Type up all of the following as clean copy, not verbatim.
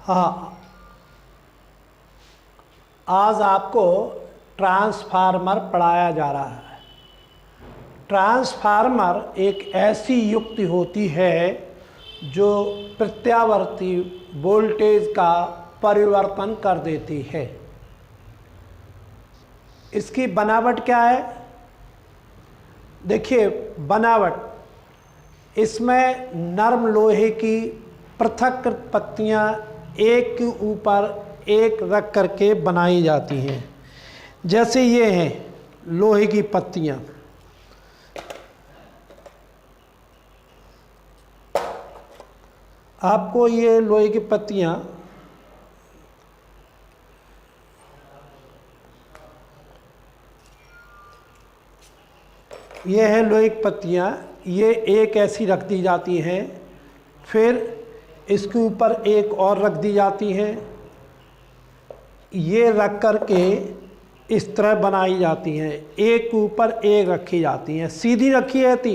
हाँ, आज आपको ट्रांसफार्मर पढ़ाया जा रहा है। ट्रांसफार्मर एक ऐसी युक्ति होती है जो प्रत्यावर्ती वोल्टेज का परिवर्तन कर देती है। इसकी बनावट क्या है? देखिए बनावट, इसमें नरम लोहे की पृथक पत्तियां एक के ऊपर एक रख करके बनाई जाती हैं। जैसे ये हैं लोहे की पत्तियां, आपको ये लोहे की पत्तियां ये है लोहे की पत्तियां, ये एक ऐसी रख दी जाती हैं, फिर इसके ऊपर एक और रख दी जाती है, ये रख कर के इस तरह बनाई जाती हैं, एक के ऊपर एक रखी जाती हैं, सीधी रखी रहती,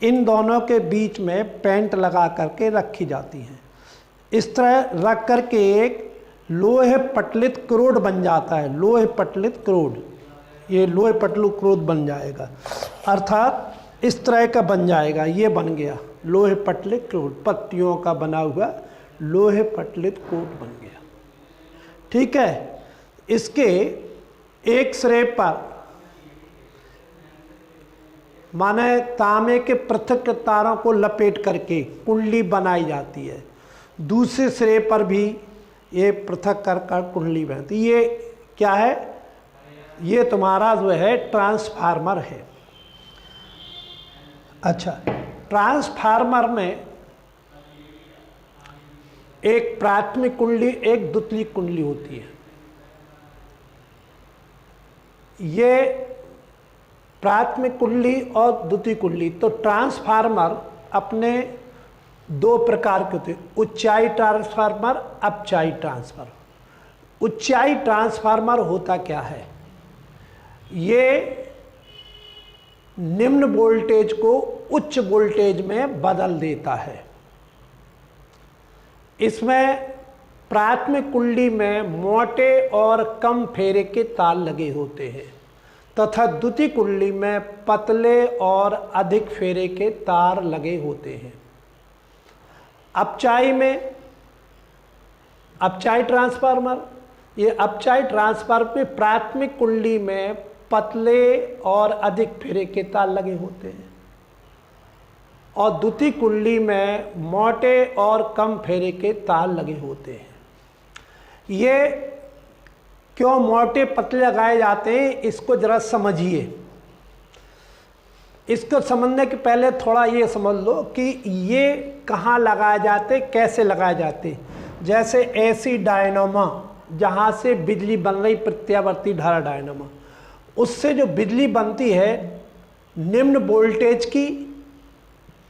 इन दोनों के बीच में पेंट लगा करके रखी जाती हैं। इस तरह रख करके एक लोहे पटलित क्रोड बन जाता है। लोहे पटलित क्रोड, ये लोहे पटलू क्रोड बन जाएगा, अर्थात इस तरह का बन जाएगा। ये बन गया लोहे पटलित क्रोड, पत्तियों का बना हुआ लोहे पटलित क्रोड बन गया। ठीक है, इसके एक सिरे पर माने तांबे के पृथक तारों को लपेट करके कुंडली बनाई जाती है, दूसरे सिरे पर भी ये पृथक कर कर कुंडली बनती। ये क्या है? ये तुम्हारा जो है ट्रांसफार्मर है। अच्छा, ट्रांसफार्मर में एक प्राथमिक कुंडली, एक द्वितीयक कुंडली होती है। ये प्राथमिक कुंडली और द्वितीयक कुंडली, तो ट्रांसफार्मर अपने दो प्रकार के होते हैं, उच्चाई ट्रांसफार्मर, अपचाई ट्रांसफार्मर। उच्चाई ट्रांसफार्मर होता क्या है? ये निम्न वोल्टेज को उच्च वोल्टेज में बदल देता है। इसमें प्राथमिक कुंडली में मोटे और कम फेरे के तार लगे होते हैं तथा द्वितीयक कुंडली में पतले और अधिक फेरे के तार लगे होते हैं। अपचाई में, अपचाई ट्रांसफार्मर, ये अपचाई ट्रांसफार्मर में प्राथमिक कुंडली में पतले और अधिक फेरे के तार लगे होते हैं और द्वितीयक कुंडली में मोटे और कम फेरे के तार लगे होते हैं। ये क्यों मोटे पतले लगाए जाते हैं, इसको जरा समझिए। इसको समझने के पहले थोड़ा ये समझ लो कि ये कहाँ लगाए जाते, कैसे लगाए जाते। जैसे ऐसी डायनामा जहाँ से बिजली बन रही, प्रत्यावर्ती धारा डायनामा, उससे जो बिजली बनती है निम्न वोल्टेज की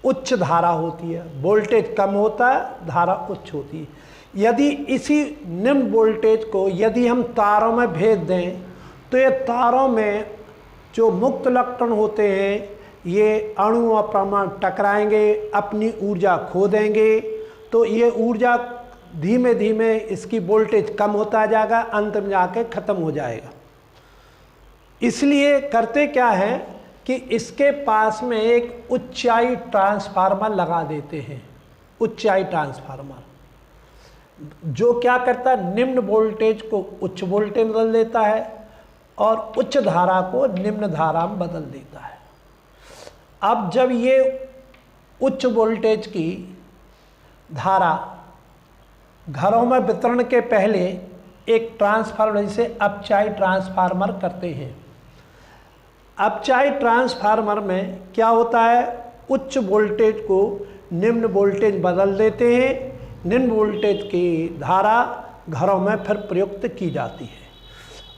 उच्च धारा होती है, वोल्टेज कम होता है, धारा उच्च होती है। यदि इसी निम्न वोल्टेज को यदि हम तारों में भेज दें तो ये तारों में जो मुक्त इलेक्ट्रॉन होते हैं ये अणु और परमाणु टकराएंगे, अपनी ऊर्जा खो देंगे, तो ये ऊर्जा धीमे धीमे इसकी वोल्टेज कम होता जाएगा, अंत में जाके ख़त्म हो जाएगा। इसलिए करते क्या है कि इसके पास में एक उच्चाई ट्रांसफार्मर लगा देते हैं। उच्चाई ट्रांसफार्मर जो क्या करता है, निम्न वोल्टेज को उच्च वोल्टेज में बदल देता है और उच्च धारा को निम्न धारा में बदल देता है। अब जब ये उच्च वोल्टेज की धारा घरों में वितरण के पहले एक ट्रांसफार्मर जिसे अपचाई ट्रांसफार्मर करते हैं। अपचाई ट्रांसफार्मर में क्या होता है, उच्च वोल्टेज को निम्न वोल्टेज बदल देते हैं, निम्न वोल्टेज की धारा घरों में फिर प्रयुक्त की जाती है।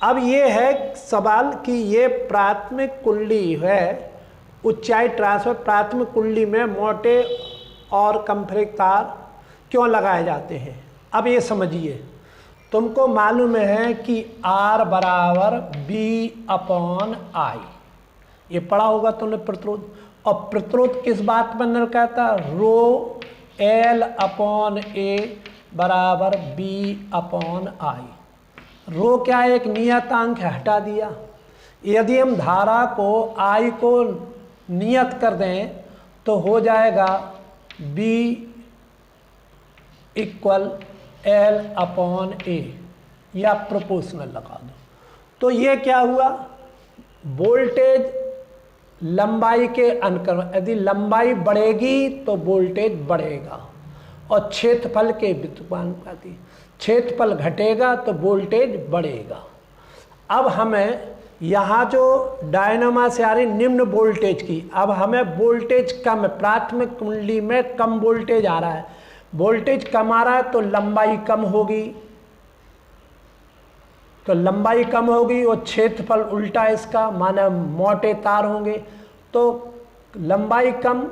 अब ये है सवाल कि ये प्राथमिक कुंडली है, उच्चाई ट्रांसफार्मर, प्राथमिक कुंडली में मोटे और कम फेरे तार क्यों लगाए जाते हैं। अब ये समझिए, तुमको मालूम है कि R बराबर B/I, ये पढ़ा होगा तुमने प्रतिरोध। और प्रतिरोध किस बात पर निर्भर करता है? ρ L/A बराबर बी अपॉन आई। रो क्या है, एक नियतांक है, हटा दिया। यदि हम धारा को आई को नियत कर दें तो हो जाएगा बी इक्वल एल अपॉन ए, या प्रोपोर्शनल लगा दो। तो ये क्या हुआ, वोल्टेज लंबाई के अनुक्रम, यदि लंबाई बढ़ेगी तो वोल्टेज बढ़ेगा, और क्षेत्रफल के व्युत्पत्ति, क्षेत्रफल घटेगा तो वोल्टेज बढ़ेगा। अब हमें यहाँ जो डायनामा से आ रही निम्न वोल्टेज की, अब हमें वोल्टेज कम है, प्राथमिक कुंडली में कम वोल्टेज आ रहा है, वोल्टेज कम आ रहा है तो लंबाई कम होगी, तो लंबाई कम होगी और क्षेत्रफल उल्टा इसका, माने मोटे तार होंगे, तो लंबाई कम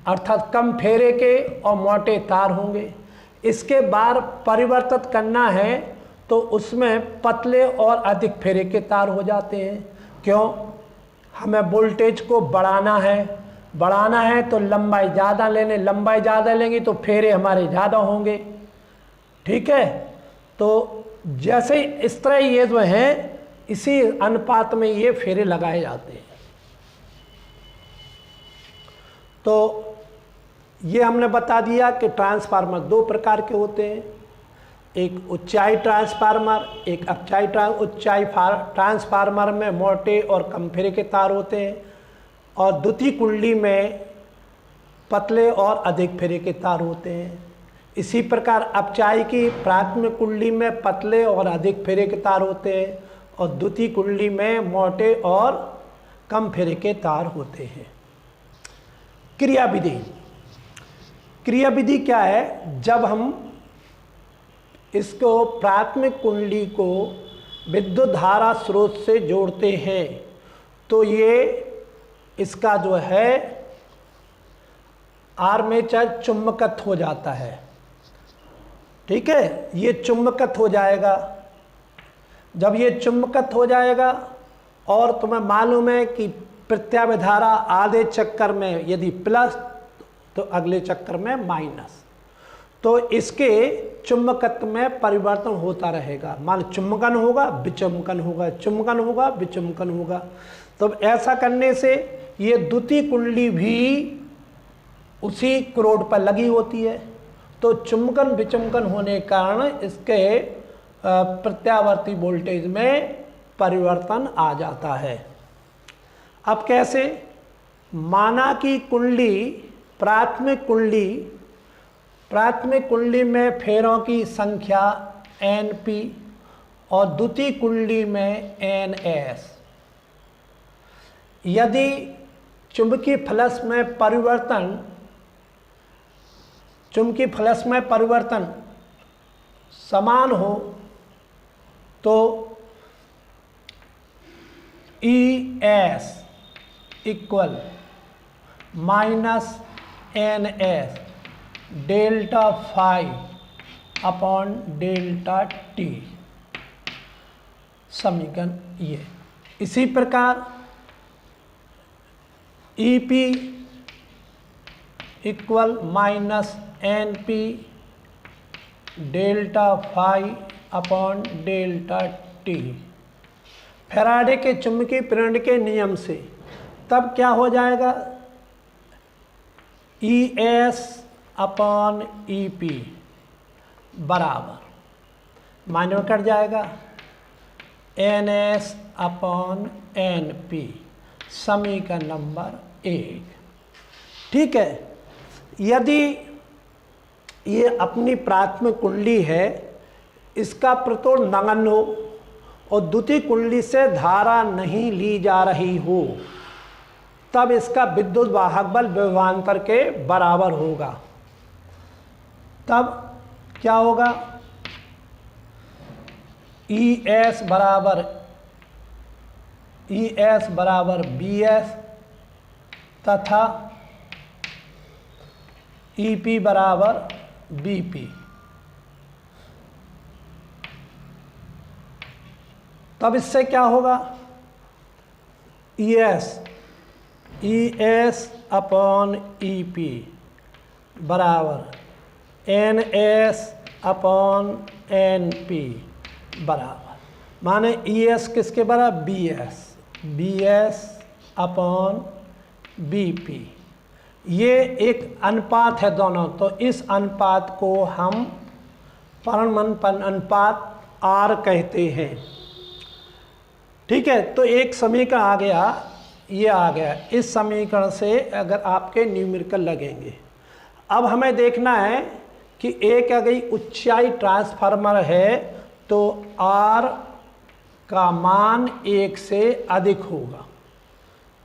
अर्थात कम फेरे के और मोटे तार होंगे। इसके बाद परिवर्तित करना है तो उसमें पतले और अधिक फेरे के तार हो जाते हैं। क्यों, हमें वोल्टेज को बढ़ाना है तो लंबाई ज़्यादा लंबाई ज़्यादा लेंगे तो फेरे हमारे ज़्यादा होंगे। ठीक है, तो जैसे इस तरह ये जो हैं, इसी अनुपात में ये फेरे लगाए जाते हैं। तो ये हमने बता दिया कि ट्रांसफार्मर दो प्रकार के होते हैं, एक ऊंचाई ट्रांसफार्मर, एक अपचाई ऊंचाई ट्रांसफार्मर में मोटे और कम फेरे के तार होते हैं, और द्वितीय कुंडली में पतले और अधिक फेरे के तार होते हैं। इसी प्रकार अपचाई की प्राथमिक कुंडली में पतले और अधिक फेरे के तार होते हैं, और द्वितीय कुंडली में मोटे और कम फेरे के तार होते हैं। क्रिया विधि क्या है, जब हम इसको प्राथमिक कुंडली को विद्युत धारा स्रोत से जोड़ते हैं तो ये इसका जो है आर्मेचर चुंबकत्व हो जाता है। ठीक है, ये चुंबकत्व हो जाएगा। जब ये चुंबकत्व हो जाएगा, और तुम्हें मालूम है कि प्रत्यावर्ती धारा आधे चक्कर में यदि प्लस तो अगले चक्कर में माइनस, तो इसके चुंबकत्व में परिवर्तन होता रहेगा। मान चुंबकन होगा विचुंबकन होगा, चुंबकन होगा विचुंबकन होगा। तो ऐसा करने से ये द्वितीय कुंडली भी उसी क्रोड पर लगी होती है, तो चुंबकन विचुंबकन होने के कारण इसके प्रत्यावर्ती वोल्टेज में परिवर्तन आ जाता है। अब कैसे, माना कि कुंडली प्राथमिक कुंडली में फेरों की संख्या NP और द्वितीय कुंडली में NS। यदि चुंबकीय फ्लक्स में परिवर्तन समान हो तो ES equal minus NS delta phi upon delta T, समीकरण ये। इसी प्रकार EP equal minus NP delta phi upon delta T, Faraday के चुंबकीय प्रेरण के नियम से। तब क्या हो जाएगा, ES अपॉन EP बराबर माइनस में कट जाएगा NS अपॉन NP, समीकरण नंबर 1। ठीक है, यदि ये अपनी प्राथमिक कुंडली है, इसका प्रतिरोध नगण्य हो और द्वितीय कुंडली से धारा नहीं ली जा रही हो, तब इसका विद्युत वाहक बल विभवांतर के बराबर होगा। तब क्या होगा, ES बराबर BS तथा EP बराबर BP। तब इससे क्या होगा, ES अपॉन EP बराबर NS अपॉन एन पी बराबर, माने ई एस किसके बराबर, B S upon B P. ये एक अनुपात है दोनों, तो इस अनुपात को हम परमाणु अनुपात आर कहते हैं। ठीक है, तो एक समीकरण आ गया, ये आ गया। इस समीकरण से अगर आपके न्यूमेरिकल लगेंगे, अब हमें देखना है कि एक अगर ऊंचाई ट्रांसफार्मर है तो आर का मान 1 से अधिक होगा।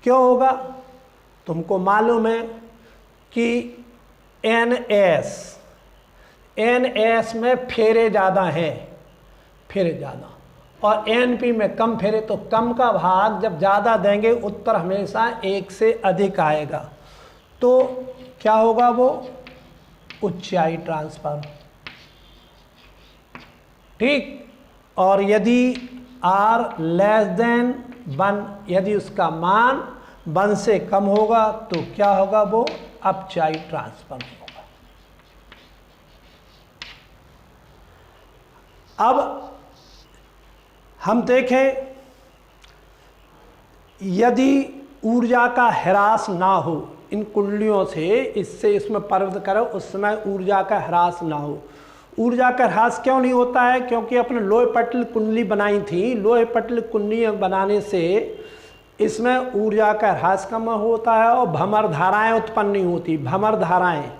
क्यों होगा? तुमको मालूम है कि एन में फेरे ज़्यादा हैं, फेरे ज़्यादा, और एनपी में कम फेरे, तो कम का भाग जब ज़्यादा देंगे उत्तर हमेशा 1 से अधिक आएगा। तो क्या होगा? वो ऊंचाई ट्रांसफर। ठीक, और यदि R लेस देन 1, यदि उसका मान 1 से कम होगा तो क्या होगा? वो अपचाई ट्रांसफर होगा। अब हम देखें, यदि ऊर्जा का ह्रास ना हो इन कुंडलियों से, इससे इसमें परिवर्तन करो, उस समय ऊर्जा का ह्रास ना हो। ऊर्जा का ह्रास क्यों नहीं होता है? क्योंकि अपने लोहे पटल कुंडली बनाई थी, लोहे पटल कुंडली बनाने से इसमें ऊर्जा का ह्रास कम होता है और भंवर धाराएं उत्पन्न नहीं होती। भंवर धाराएं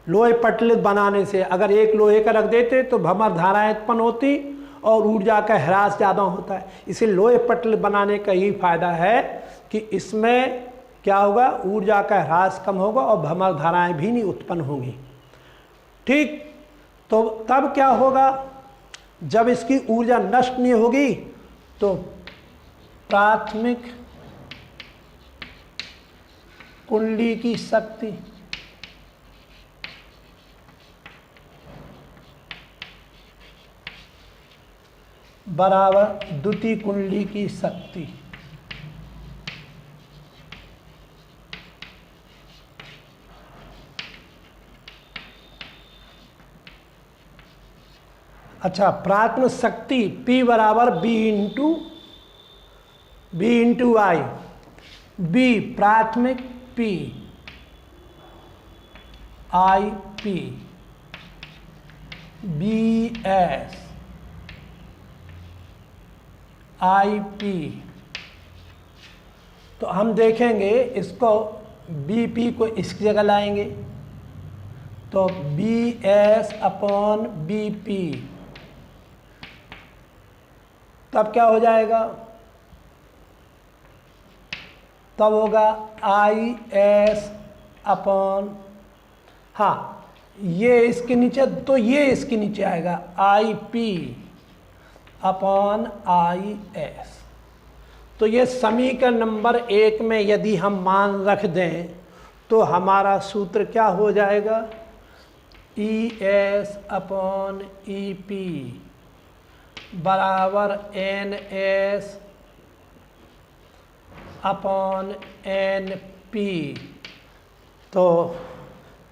लोहे पटल बनाने से, अगर एक लोहे का रख देते तो भंवर धाराएं उत्पन्न होती और ऊर्जा का ह्रास ज़्यादा होता है। इसे लोहे पटल बनाने का यही फायदा है कि इसमें क्या होगा? ऊर्जा का ह्रास कम होगा और भंवर धाराएं भी नहीं उत्पन्न होंगी। ठीक, तो तब क्या होगा? जब इसकी ऊर्जा नष्ट नहीं होगी तो प्राथमिक कुंडली की शक्ति बराबर द्वितीय कुंडली की शक्ति। अच्छा, प्राथमिक शक्ति P बराबर B इंटू आई। B प्राथमिक, P I P, B S I P. तो हम देखेंगे इसको, बी पी को इसकी जगह लाएंगे तो B S upon B P, तब क्या हो जाएगा? तब होगा आई एस अपॉन, हाँ ये इसके नीचे, तो ये इसके नीचे आएगा I P upon I S. तो ये समीकरण नंबर 1 में यदि हम मान रख दें तो हमारा सूत्र क्या हो जाएगा? E S upon E P बराबर N S upon N P. तो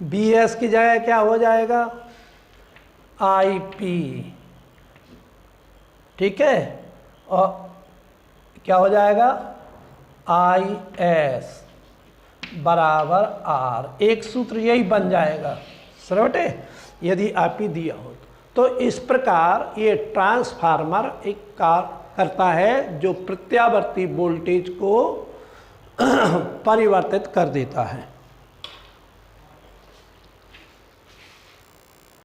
बी एस की जगह क्या हो जाएगा? I P. ठीक है, और क्या हो जाएगा? आई एस बराबर आर। एक सूत्र यही बन जाएगा सरवटे, यदि आप ही दिया हो तो। इस प्रकार ये ट्रांसफार्मर एक कार्य करता है जो प्रत्यावर्ती वोल्टेज को परिवर्तित कर देता है।